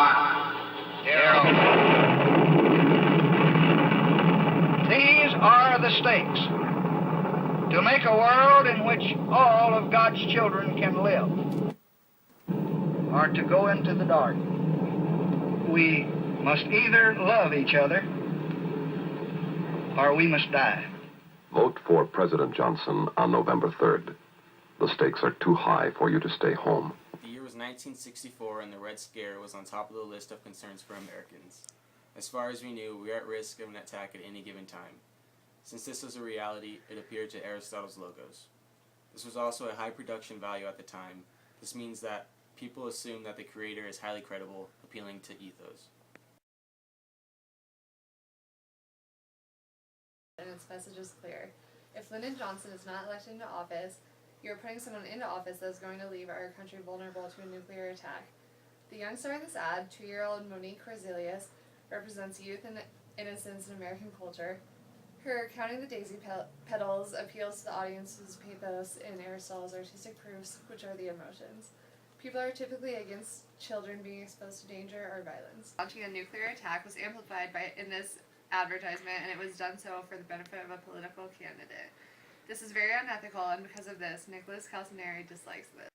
1, 0. These are the stakes. To make a world in which all of God's children can live, or to go into the dark. We must either love each other or we must die. Vote for President Johnson on November 3rd. The stakes are too high for you to stay home. The year was 1964, and the Red Scare was on top of the list of concerns for Americans. As far as we knew, we were at risk of an attack at any given time. Since this was a reality, it appeared to Aristotle's logos. This was also a high production value at the time. This means that people assume that the creator is highly credible, appealing to ethos. And its message is clear. If Lyndon Johnson is not elected into office, you're putting someone into office that is going to leave our country vulnerable to a nuclear attack. The young star in this ad, 2-year-old Monique Corzelius, represents youth and innocence in American culture. Her Counting the Daisy Petals appeals to the audience's pathos in Aristotle's artistic proofs, which are the emotions. People are typically against children being exposed to danger or violence. Launching a nuclear attack was amplified in this advertisement, and it was done so for the benefit of a political candidate. This is very unethical, and because of this, Nicholas Calcinari dislikes this.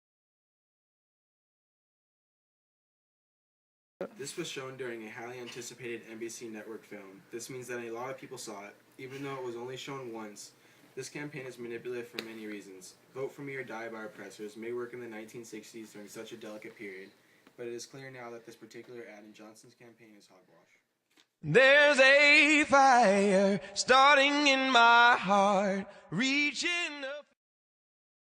This was shown during a highly anticipated NBC network film. This means that a lot of people saw it, even though it was only shown once. This campaign is manipulative for many reasons. Vote for me or die by our oppressors may work in the 1960s during such a delicate period, but it is clear now that this particular ad in Johnson's campaign is hogwash. There's a fire starting in my heart, reaching up.